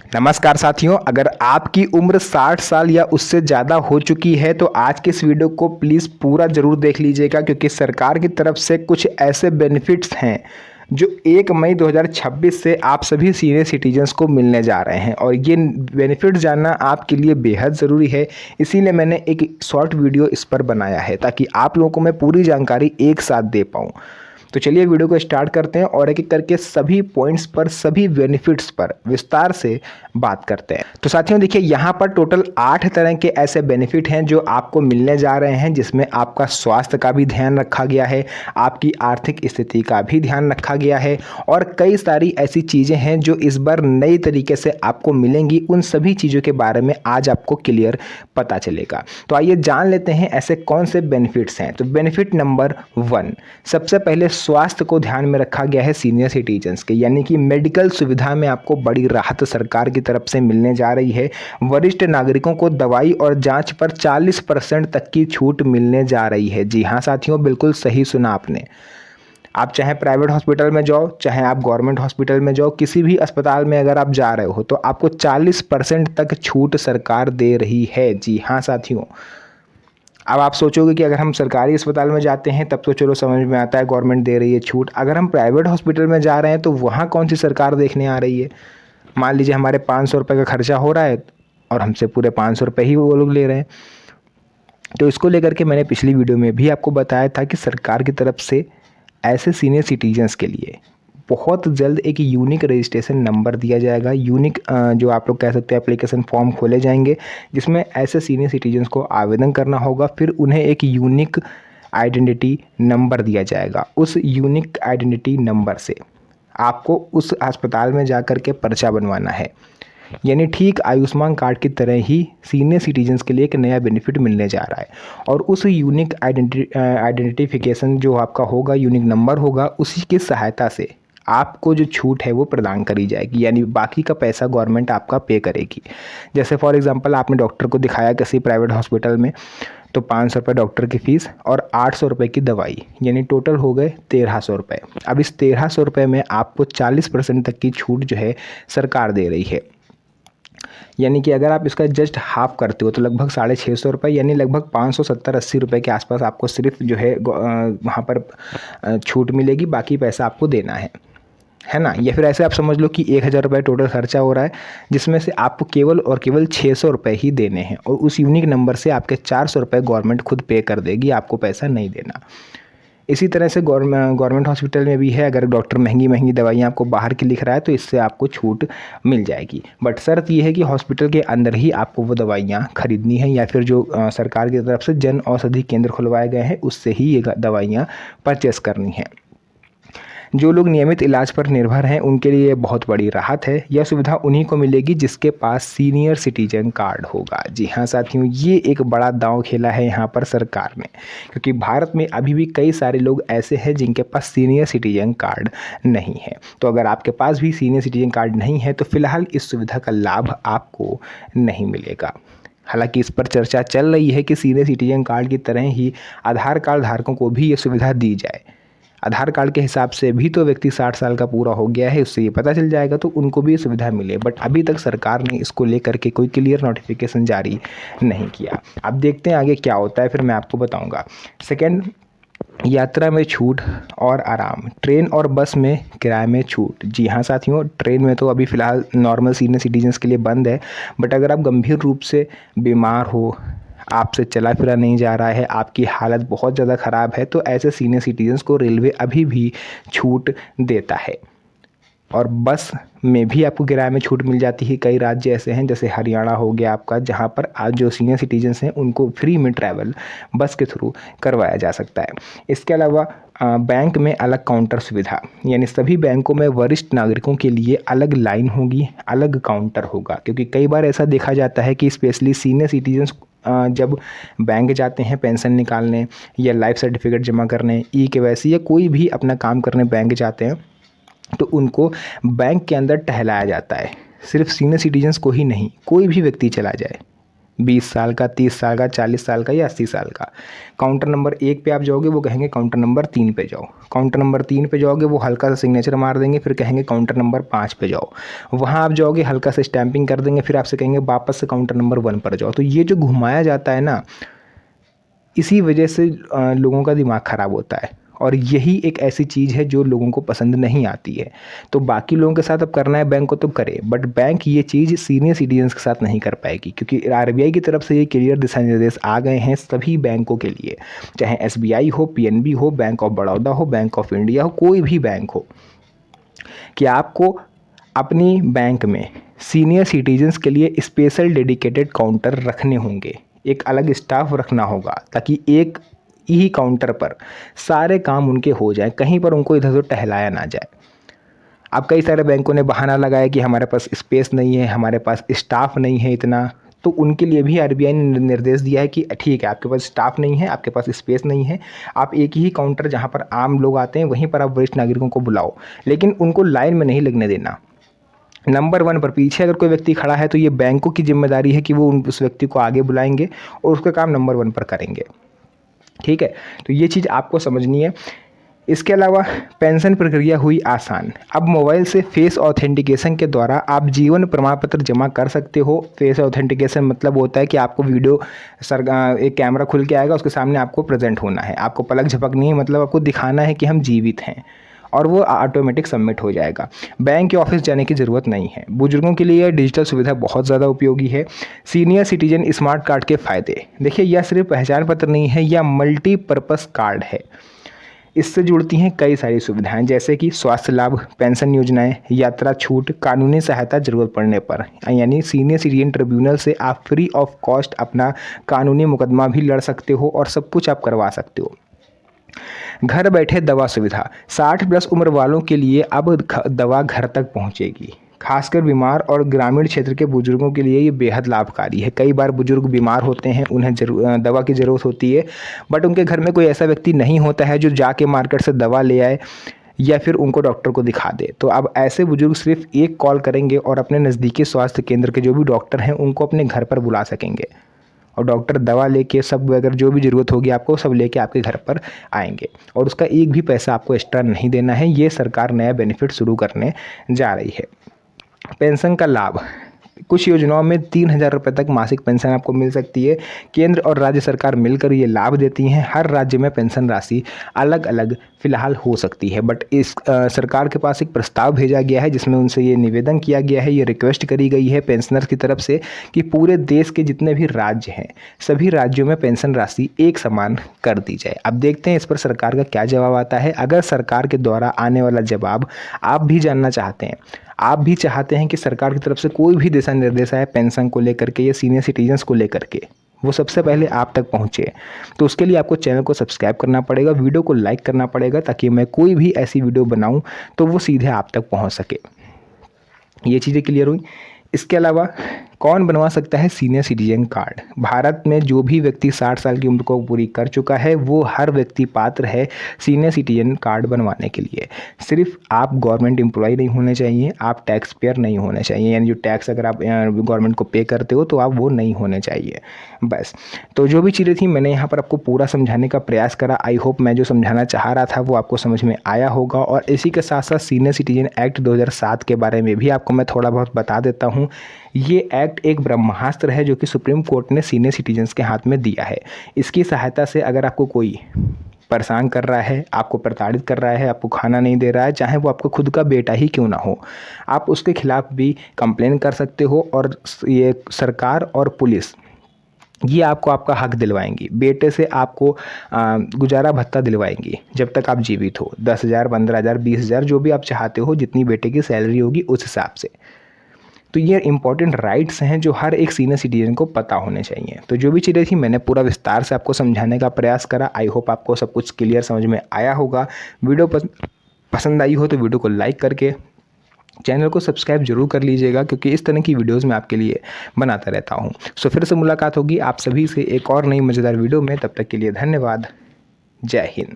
नमस्कार साथियों, अगर आपकी उम्र 60 साल या उससे ज़्यादा हो चुकी है तो आज के इस वीडियो को प्लीज़ पूरा ज़रूर देख लीजिएगा, क्योंकि सरकार की तरफ से कुछ ऐसे बेनिफिट्स हैं जो 1 मई 2026 से आप सभी सीनियर सिटीजन्स को मिलने जा रहे हैं और ये बेनिफिट्स जानना आपके लिए बेहद ज़रूरी है। इसीलिए मैंने एक शॉर्ट वीडियो इस पर बनाया है ताकि आप लोगों को मैं पूरी जानकारी एक साथ दे पाऊँ। तो चलिए वीडियो को स्टार्ट करते हैं और एक एक करके सभी पॉइंट्स पर, सभी बेनिफिट्स पर विस्तार से बात करते हैं। तो साथियों देखिए, यहाँ पर टोटल 8 तरह के ऐसे बेनिफिट हैं जो आपको मिलने जा रहे हैं, जिसमें आपका स्वास्थ्य का भी ध्यान रखा गया है, आपकी आर्थिक स्थिति का भी ध्यान रखा गया है और कई सारी ऐसी चीज़ें हैं जो इस बार नई तरीके से आपको मिलेंगी। उन सभी चीज़ों के बारे में आज आपको क्लियर पता चलेगा। तो आइए जान लेते हैं ऐसे कौन से बेनिफिट्स हैं। तो बेनिफिट नंबर 1, सबसे पहले स्वास्थ्य को ध्यान में रखा गया है सीनियर सिटीजन्स के, यानी कि मेडिकल सुविधा में आपको बड़ी राहत सरकार की तरफ से मिलने जा रही है। वरिष्ठ नागरिकों को दवाई और जांच पर 40% तक की छूट मिलने जा रही है। जी हाँ साथियों, बिल्कुल सही सुना आपने। आप चाहे प्राइवेट हॉस्पिटल में जाओ, चाहे आप गवर्नमेंट हॉस्पिटल में जाओ, किसी भी अस्पताल में अगर आप जा रहे हो तो आपको 40% तक छूट सरकार दे रही है। जी हाँ साथियों, अब आप सोचोगे कि अगर हम सरकारी अस्पताल में जाते हैं तब तो चलो समझ में आता है गवर्नमेंट दे रही है छूट, अगर हम प्राइवेट हॉस्पिटल में जा रहे हैं तो वहाँ कौन सी सरकार देखने आ रही है। मान लीजिए हमारे 500 रुपये का खर्चा हो रहा है और हमसे पूरे 500 रुपये ही वो लोग ले रहे हैं। तो इसको लेकर के मैंने पिछली वीडियो में भी आपको बताया था कि सरकार की तरफ से ऐसे सीनियर सिटीजन्स के लिए बहुत जल्द एक यूनिक रजिस्ट्रेशन नंबर दिया जाएगा। यूनिक जो आप लोग कह सकते हैं एप्लीकेशन फॉर्म खोले जाएंगे, जिसमें ऐसे सीनियर सिटीजन्स को आवेदन करना होगा। फिर उन्हें एक यूनिक आइडेंटिटी नंबर दिया जाएगा। उस यूनिक आइडेंटिटी नंबर से आपको उस अस्पताल में जा कर के पर्चा बनवाना है। यानी ठीक आयुष्मान कार्ड की तरह ही सीनियर सिटीजन्स के लिए एक नया बेनिफिट मिलने जा रहा है। और उस यूनिक आइडेंटिफिकेशन जो आपका होगा, यूनिक नंबर होगा, उसी की सहायता से आपको जो छूट है वो प्रदान करी जाएगी, यानी बाकी का पैसा गवर्नमेंट आपका पे करेगी। जैसे फॉर एग्जांपल आपने डॉक्टर को दिखाया किसी प्राइवेट हॉस्पिटल में, तो 500 रुपये डॉक्टर की फ़ीस और 800 रुपये की दवाई, यानी टोटल हो गए 1300 रुपये। अब इस 1300 रुपये में आपको 40% तक की छूट जो है सरकार दे रही है। यानी कि अगर आप इसका जस्ट हाफ करते हो तो लगभग 650 रुपये, यानी लगभग 570-80 रुपये के आसपास आपको सिर्फ जो है वहाँ पर छूट मिलेगी, बाकी पैसा आपको देना है ना। या फिर ऐसे आप समझ लो कि 1000 रुपये टोटल खर्चा हो रहा है, जिसमें से आपको केवल और केवल 600 रुपये ही देने हैं और उस यूनिक नंबर से आपके 400 रुपये गवर्नमेंट खुद पे कर देगी, आपको पैसा नहीं देना। इसी तरह से गवर्नमेंट हॉस्पिटल में भी है, अगर डॉक्टर महंगी महंगी दवाइयाँ आपको बाहर की लिख रहा है तो इससे आपको छूट मिल जाएगी। बट शर्त ये है कि हॉस्पिटल के अंदर ही आपको वो दवाइयाँ खरीदनी है, या फिर जो सरकार की तरफ से जन औषधि केंद्र खुलवाए गए हैं उससे ही ये दवाइयाँ परचेस करनी है। जो लोग नियमित इलाज पर निर्भर हैं उनके लिए बहुत बड़ी राहत है। यह सुविधा उन्हीं को मिलेगी जिसके पास सीनियर सिटीजन कार्ड होगा। जी हाँ साथियों, ये एक बड़ा दांव खेला है यहाँ पर सरकार ने, क्योंकि भारत में अभी भी कई सारे लोग ऐसे हैं जिनके पास सीनियर सिटीजन कार्ड नहीं है। तो अगर आपके पास भी सीनियर सिटीजन कार्ड नहीं है तो फिलहाल इस सुविधा का लाभ आपको नहीं मिलेगा। हालांकि इस पर चर्चा चल रही है कि सीनियर सिटीजन कार्ड की तरह ही आधार कार्ड धारकों को भी ये सुविधा दी जाए। आधार कार्ड के हिसाब से भी तो व्यक्ति 60 साल का पूरा हो गया है, उससे ये पता चल जाएगा तो उनको भी ये सुविधा मिले। बट अभी तक सरकार ने इसको लेकर के कोई क्लियर नोटिफिकेशन जारी नहीं किया। अब देखते हैं आगे क्या होता है, फिर मैं आपको बताऊंगा। सेकंड, यात्रा में छूट और आराम, ट्रेन और बस में किराए में छूट। जी हाँ साथियों, ट्रेन में तो अभी फ़िलहाल नॉर्मल सीनियर सिटीजन्स के लिए बंद है, बट अगर आप गंभीर रूप से बीमार हो, आपसे चला फिरा नहीं जा रहा है, आपकी हालत बहुत ज़्यादा ख़राब है, तो ऐसे सीनियर सिटीजन्स को रेलवे अभी भी छूट देता है। और बस में भी आपको किराए में छूट मिल जाती है। कई राज्य ऐसे हैं जैसे हरियाणा हो गया आपका, जहां पर आज जो सीनियर सिटीजन्स हैं उनको फ्री में ट्रैवल बस के थ्रू करवाया जा सकता है। इसके अलावा बैंक में अलग काउंटर सुविधा, यानी सभी बैंकों में वरिष्ठ नागरिकों के लिए अलग लाइन होगी, अलग काउंटर होगा। क्योंकि कई बार ऐसा देखा जाता है कि स्पेशली सीनियर सिटीजन्स जब बैंक जाते हैं पेंशन निकालने या लाइफ सर्टिफिकेट जमा करने, ई-केवाईसी या कोई भी अपना काम करने बैंक जाते हैं, तो उनको बैंक के अंदर टहलाया जाता है। सिर्फ सीनियर सिटीजन्स को ही नहीं, कोई भी व्यक्ति चला जाए, 20 साल का, 30 साल का, 40 साल का या 80 साल का। काउंटर नंबर 1 पे आप जाओगे, वो कहेंगे काउंटर नंबर 3 पे जाओ। काउंटर नंबर 3 पे जाओगे, वो हल्का सा सिग्नेचर मार देंगे, फिर कहेंगे काउंटर नंबर 5 पे जाओ। वहाँ आप जाओगे, हल्का सा स्टैंपिंग कर देंगे, फिर आपसे कहेंगे वापस से काउंटर नंबर 1 पर जाओ। तो ये जो घुमाया जाता है ना, इसी वजह से लोगों का दिमाग ख़राब होता है, और यही एक ऐसी चीज़ है जो लोगों को पसंद नहीं आती है। तो बाकी लोगों के साथ अब करना है बैंक को तो करे, बट बैंक ये चीज़ सीनियर सिटीजन्स के साथ नहीं कर पाएगी, क्योंकि आरबीआई की तरफ से ये क्लियर दिशा निर्देश आ गए हैं सभी बैंकों के लिए, चाहे एसबीआई हो, पीएनबी हो, बैंक ऑफ बड़ौदा हो, बैंक ऑफ इंडिया हो, कोई भी बैंक हो, कि आपको अपनी बैंक में सीनियर सिटीजन्स के लिए स्पेशल डेडिकेटेड काउंटर रखने होंगे, एक अलग स्टाफ रखना होगा, ताकि एक ही काउंटर पर सारे काम उनके हो जाएं, कहीं पर उनको इधर उधर टहलाया ना जाए। अब कई सारे बैंकों ने बहाना लगाया कि हमारे पास स्पेस नहीं है, हमारे पास स्टाफ नहीं है इतना, तो उनके लिए भी आरबीआई ने निर्देश दिया है कि ठीक है, आपके पास स्टाफ नहीं है, आपके पास स्पेस नहीं है, आप एक ही काउंटर जहाँ पर आम लोग आते हैं वहीं पर आप वरिष्ठ नागरिकों को बुलाओ, लेकिन उनको लाइन में नहीं लगने देना। नंबर 1 पर पीछे अगर कोई व्यक्ति खड़ा है तो ये बैंकों की जिम्मेदारी है कि वो उस व्यक्ति को आगे बुलाएंगे और उसका काम नंबर 1 पर करेंगे। ठीक है, तो ये चीज़ आपको समझनी है। इसके अलावा पेंशन प्रक्रिया हुई आसान। अब मोबाइल से फेस ऑथेंटिकेशन के द्वारा आप जीवन प्रमाण पत्र जमा कर सकते हो। फेस ऑथेंटिकेशन मतलब होता है कि आपको वीडियो एक कैमरा खुल के आएगा, उसके सामने आपको प्रेजेंट होना है, आपको पलक झपकनी है, मतलब आपको दिखाना है कि हम जीवित हैं, और वो ऑटोमेटिक सबमिट हो जाएगा। बैंक के ऑफिस जाने की ज़रूरत नहीं है। बुजुर्गों के लिए डिजिटल सुविधा बहुत ज़्यादा उपयोगी है। सीनियर सिटीजन स्मार्ट कार्ड के फ़ायदे देखिए, यह सिर्फ पहचान पत्र नहीं है, यह मल्टीपर्पज़ कार्ड है। इससे जुड़ती हैं कई सारी सुविधाएं, जैसे कि स्वास्थ्य लाभ, पेंशन योजनाएं, यात्रा छूट, कानूनी सहायता जरूरत पड़ने पर, यानी सीनियर सिटीजन ट्रिब्यूनल से आप फ्री ऑफ कॉस्ट अपना कानूनी मुकदमा भी लड़ सकते हो और सब कुछ आप करवा सकते हो। घर बैठे दवा सुविधा, 60+ उम्र वालों के लिए अब दवा घर तक पहुंचेगी। खासकर बीमार और ग्रामीण क्षेत्र के बुजुर्गों के लिए ये बेहद लाभकारी है। कई बार बुजुर्ग बीमार होते हैं, उन्हें दवा की ज़रूरत होती है, बट उनके घर में कोई ऐसा व्यक्ति नहीं होता है जो जाके मार्केट से दवा ले आए या फिर उनको डॉक्टर को दिखा दे। तो अब ऐसे बुजुर्ग सिर्फ एक कॉल करेंगे और अपने नज़दीकी स्वास्थ्य केंद्र के जो भी डॉक्टर हैं उनको अपने घर पर बुला सकेंगे, और डॉक्टर दवा लेके सब, अगर जो भी ज़रूरत होगी आपको, सब लेके आपके घर पर आएंगे, और उसका एक भी पैसा आपको एक्स्ट्रा नहीं देना है। ये सरकार नया बेनिफिट शुरू करने जा रही है। पेंशन का लाभ, कुछ योजनाओं में 3,000 रुपये तक मासिक पेंशन आपको मिल सकती है। केंद्र और राज्य सरकार मिलकर ये लाभ देती हैं। हर राज्य में पेंशन राशि अलग अलग फ़िलहाल हो सकती है, बट इस सरकार के पास एक प्रस्ताव भेजा गया है जिसमें उनसे ये निवेदन किया गया है, ये रिक्वेस्ट करी गई है पेंशनर्स की तरफ से कि पूरे देश के जितने भी राज्य हैं सभी राज्यों में पेंशन राशि एक समान कर दी जाए। अब देखते हैं इस पर सरकार का क्या जवाब आता है। अगर सरकार के द्वारा आने वाला जवाब आप भी जानना चाहते हैं, आप भी चाहते हैं कि सरकार की तरफ से कोई भी दिशा निर्देश आए पेंशन को लेकर के या सीनियर सिटीजन्स को लेकर के, वो सबसे पहले आप तक पहुंचे, तो उसके लिए आपको चैनल को सब्सक्राइब करना पड़ेगा, वीडियो को लाइक करना पड़ेगा, ताकि मैं कोई भी ऐसी वीडियो बनाऊं तो वो सीधे आप तक पहुंच सके। ये चीज़ें क्लियर हुई। इसके अलावा कौन बनवा सकता है सीनियर सिटीजन कार्ड? भारत में जो भी व्यक्ति 60 साल की उम्र को पूरी कर चुका है वो हर व्यक्ति पात्र है सीनियर सिटीजन कार्ड बनवाने के लिए। सिर्फ आप गवर्नमेंट एम्प्लॉय नहीं होने चाहिए, आप टैक्स पेयर नहीं होने चाहिए, यानी जो टैक्स अगर आप गवर्नमेंट को पे करते हो तो आप वो नहीं होने चाहिए। बस, तो जो भी चीज़ें थी मैंने यहाँ पर आपको पूरा समझाने का प्रयास करा। आई होप मैं जो समझाना चाह रहा था वो आपको समझ में आया होगा। और इसी के साथ साथ सीनियर सिटीजन एक्ट 2007 के बारे में भी आपको मैं थोड़ा बहुत बता देता हूँ। ये एक्ट एक ब्रह्मास्त्र है जो कि सुप्रीम कोर्ट ने सीनियर सिटीजन्स के हाथ में दिया है। इसकी सहायता से अगर आपको कोई परेशान कर रहा है, आपको प्रताड़ित कर रहा है, आपको खाना नहीं दे रहा है, चाहे वो आपका खुद का बेटा ही क्यों ना हो, आप उसके खिलाफ भी कंप्लेन कर सकते हो। और ये सरकार और पुलिस ये आपको आपका हक दिलवाएंगी। बेटे से आपको गुजारा भत्ता दिलवाएंगी जब तक आप जीवित हो, 10,000, 15,000, 20,000, जो भी आप चाहते हो, जितनी बेटे की सैलरी होगी उस हिसाब से। तो ये इंपॉर्टेंट राइट्स हैं जो हर एक सीनियर सिटीजन को पता होने चाहिए। तो जो भी चीज़ें थी मैंने पूरा विस्तार से आपको समझाने का प्रयास करा। आई होप आपको सब कुछ क्लियर समझ में आया होगा। वीडियो पसंद आई हो तो वीडियो को लाइक करके चैनल को सब्सक्राइब जरूर कर लीजिएगा, क्योंकि इस तरह की वीडियोस मैं आपके लिए बनाता रहता हूँ। सो फिर से मुलाकात होगी आप सभी से एक और नई मज़ेदार वीडियो में। तब तक के लिए धन्यवाद। जय हिंद।